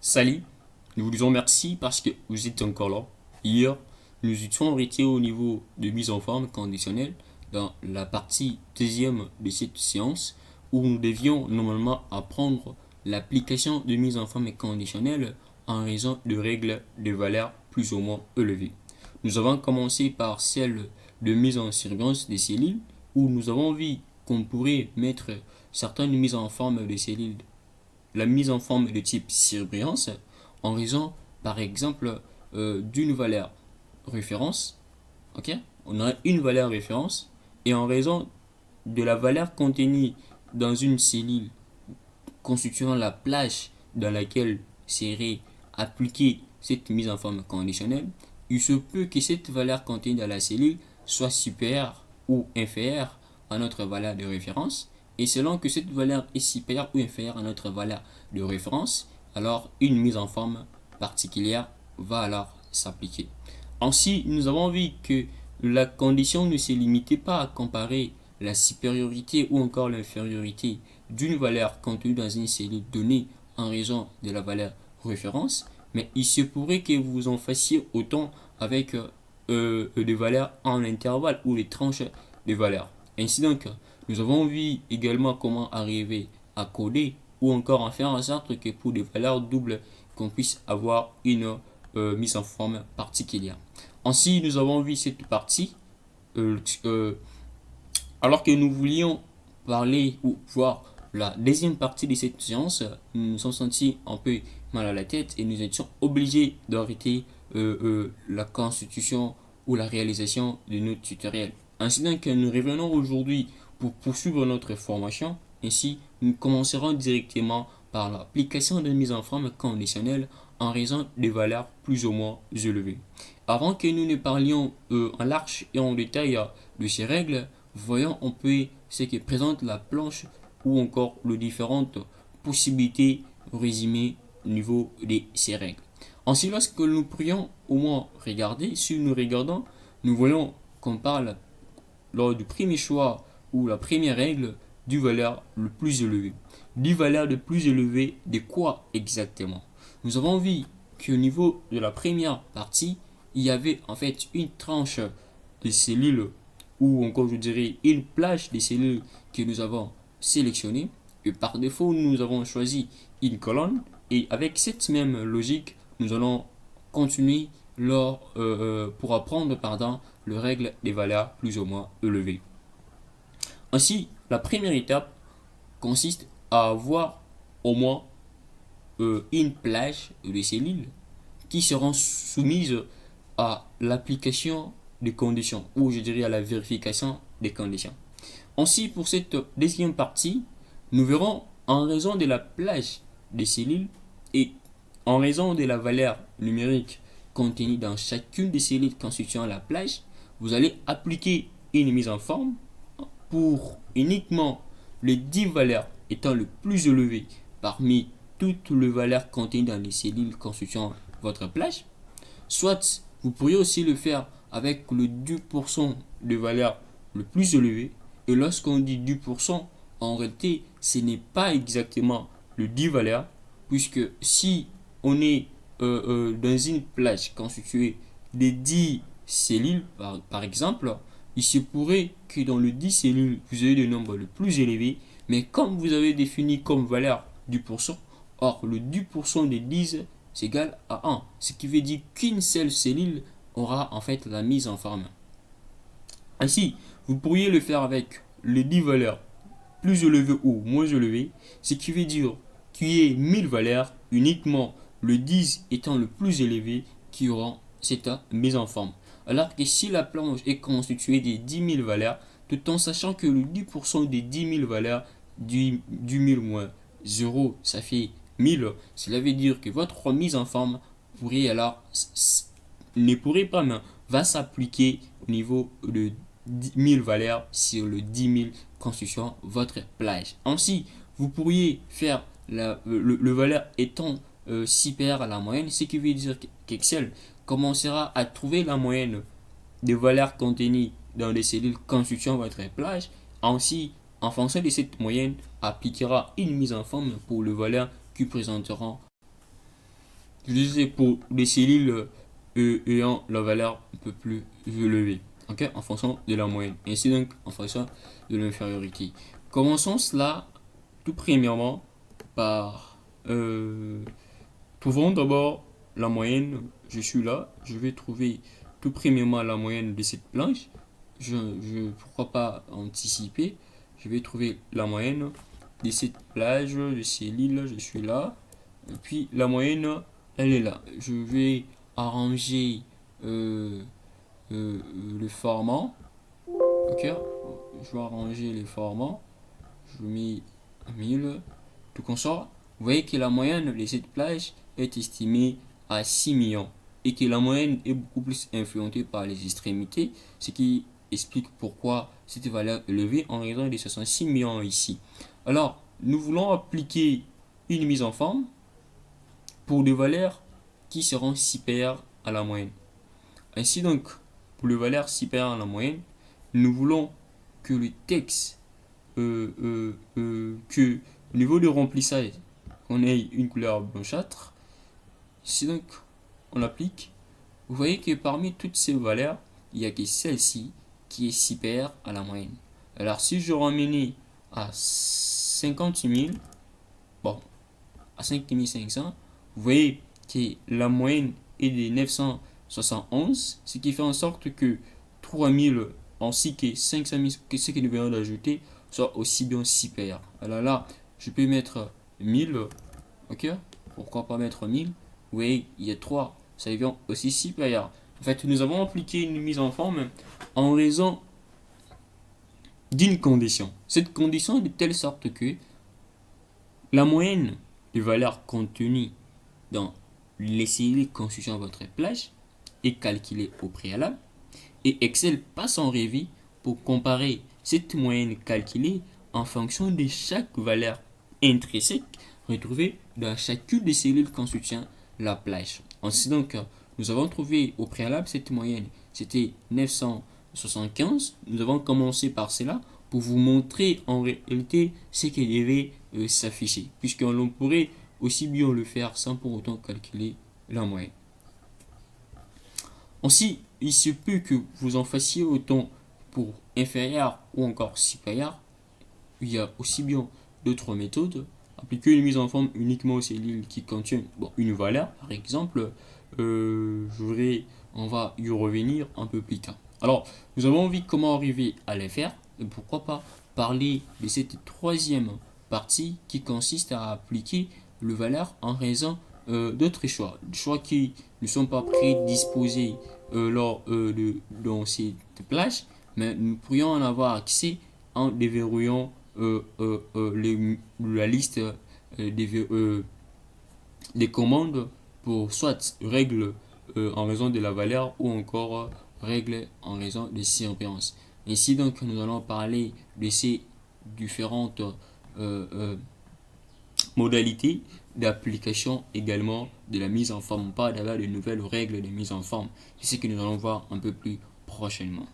Salut, nous vous disons merci parce que vous êtes encore là. Hier, nous étions arrêtés au niveau de mise en forme conditionnelle dans la partie deuxième de cette séance où nous devions normalement apprendre l'application de mise en forme conditionnelle en raison de règles de valeurs plus ou moins élevées. Nous avons commencé par celle de mise en surveillance des cellules où nous avons vu qu'on pourrait mettre certaines mises en forme de cellules, la mise en forme de type surbrillance en raison, par exemple, d'une valeur référence. Ok, on a une valeur référence et en raison de la valeur contenue dans une cellule constituant la plage dans laquelle serait appliquée cette mise en forme conditionnelle, il se peut que cette valeur contenue dans la cellule soit supérieure ou inférieure à notre valeur de référence. Et selon que cette valeur est supérieure ou inférieure à notre valeur de référence, alors une mise en forme particulière va alors s'appliquer. Ainsi, nous avons vu que la condition ne se limitait pas à comparer la supériorité ou encore l'infériorité d'une valeur contenue dans une cellule donnée en raison de la valeur référence, mais il se pourrait que vous en fassiez autant avec des valeurs en intervalle ou les tranches de valeurs. Ainsi donc, nous avons vu également comment arriver à coder ou encore en faire en sorte que pour des valeurs doubles, qu'on puisse avoir une mise en forme particulière. Ainsi, nous avons vu cette partie. euh, euh, alors que nous voulions parler ou voir la deuxième partie de cette séance, nous nous sommes sentis un peu mal à la tête et nous étions obligés d'arrêter la constitution ou la réalisation de notre tutoriel. Ainsi donc, nous revenons aujourd'hui pour poursuivre notre formation. Ainsi, nous commencerons directement par l'application de mise en forme conditionnelle en raison des valeurs plus ou moins élevées. Avant que nous ne parlions en large et en détail de ces règles, voyons un peu ce que présente la planche ou encore les différentes possibilités résumées au niveau de ces règles. Ainsi, lorsque nous pourrions au moins regarder, si nous regardons, nous voyons qu'on parle lors du premier choix ou la première règle du valeur le plus élevé. Du valeur le plus élevé de quoi exactement? Nous avons vu qu'au niveau de la première partie, il y avait en fait une tranche de cellules ou encore je dirais une plage de cellules que nous avons sélectionnées. Et par défaut, nous avons choisi une colonne. Et avec cette même logique, nous allons continuer pour apprendre les règles des valeurs plus ou moins élevées. Ainsi, la première étape consiste à avoir au moins une plage de cellules qui seront soumises à l'application des conditions, ou je dirais à la vérification des conditions. Ainsi, pour cette deuxième partie, nous verrons en raison de la plage des cellules et en raison de la valeur numérique contenue dans chacune des cellules constituant la plage, vous allez appliquer une mise en forme pour uniquement les 10 valeurs étant le plus élevé parmi toutes les valeurs contenues dans les cellules constituant votre plage. Soit vous pourriez aussi le faire avec le 10% de valeurs le plus élevé. Et lorsqu'on dit 10%, en réalité, ce n'est pas exactement le 10 valeurs, puisque si on est dans une plage constituée de 10 cellules, par exemple, il se pourrait que dans le 10 cellules, vous ayez le nombre le plus élevé, mais comme vous avez défini comme valeur 10%, or le 10% des 10 c'est égal à 1, ce qui veut dire qu'une seule cellule aura en fait la mise en forme. Ainsi, vous pourriez le faire avec les 10 valeurs plus élevées ou moins élevées, ce qui veut dire qu'il y ait 1000 valeurs, uniquement le 10 étant le plus élevé qui aura cette mise en forme. Alors que si la planche est constituée de 10 000 valeurs, tout en sachant que le 10% des 10 000 valeurs du 1000 moins 0, ça fait 1000, cela veut dire que votre mise en forme pourrait alors ne pourrait pas, mais va s'appliquer au niveau de 1000 valeurs sur le 10 000 constituant votre plage. Ainsi, vous pourriez faire le valeur étant supérieur à la moyenne, ce qui veut dire qu'Excel commencera à trouver la moyenne des valeurs contenues dans les cellules constituant votre plage. Ainsi, en fonction de cette moyenne, appliquera une mise en forme pour les valeurs qui présenteront Je disais pour les cellules ayant la valeur un peu plus élevée, ok, en fonction de la moyenne, ainsi donc en fonction de l'infériorité. Commençons cela tout premièrement par trouvons d'abord la moyenne. Je suis là, je vais trouver tout premièrement la moyenne de cette planche. Pourquoi pas anticiper? Je vais trouver la moyenne de cette plage, de ces îles. Je suis là. Et puis la moyenne, elle est là. Je vais arranger euh, euh, le format. Ok? Je vais arranger les formats. Je mets 1000. Tout comme ça. Vous voyez que la moyenne de cette plage est estimée à 6 millions et que la moyenne est beaucoup plus influencée par les extrémités, ce qui explique pourquoi cette valeur est élevée en raison de 66 millions ici. Alors, nous voulons appliquer une mise en forme pour des valeurs qui seront supérieures à la moyenne. Ainsi donc, pour les valeurs supérieures à la moyenne, nous voulons que le texte, que au niveau de remplissage, on ait une couleur blanchâtre. Si donc on applique, vous voyez que parmi toutes ces valeurs, il n'y a que celle-ci qui est supérieure à la moyenne. Alors si je ramenais à 50 000, bon, à 5500, vous voyez que la moyenne est de 971, ce qui fait en sorte que 3000 ainsi que 500 000, ce que nous venons d'ajouter, soit aussi bien supérieur. Alors là, je peux mettre 1000, ok? Pourquoi pas mettre 1000? Vous voyez, il y a 3, ça devient aussi supérieur. En fait, nous avons appliqué une mise en forme en raison d'une condition. Cette condition est de telle sorte que la moyenne des valeurs contenues dans les cellules constituant votre plage est calculée au préalable et Excel passe en revue pour comparer cette moyenne calculée en fonction de chaque valeur intrinsèque retrouvée dans chacune des cellules constituant la plage. Ainsi donc, nous avons trouvé au préalable cette moyenne, c'était 975. Nous avons commencé par cela pour vous montrer en réalité ce qui devait s'afficher, puisqu'on pourrait aussi bien le faire sans pour autant calculer la moyenne. Ainsi, il se peut que vous en fassiez autant pour inférieur ou encore supérieur. Il y a aussi bien d'autres méthodes. Appliquer une mise en forme uniquement aux cellules qui contiennent une valeur, par exemple, on va y revenir un peu plus tard. Alors, nous avons vu comment arriver à les faire, et pourquoi pas parler de cette troisième partie qui consiste à appliquer le valeur en raison d'autres choix, des choix qui ne sont pas prédisposés dans cette plage, mais nous pourrions en avoir accès en déverrouillant la liste des commandes pour soit règles en raison de la valeur ou encore règles en raison des circonstances. Ainsi donc nous allons parler de ces différentes modalités d'application également de la mise en forme, pas d'avoir de nouvelles règles de mise en forme. C'est ce que nous allons voir un peu plus prochainement.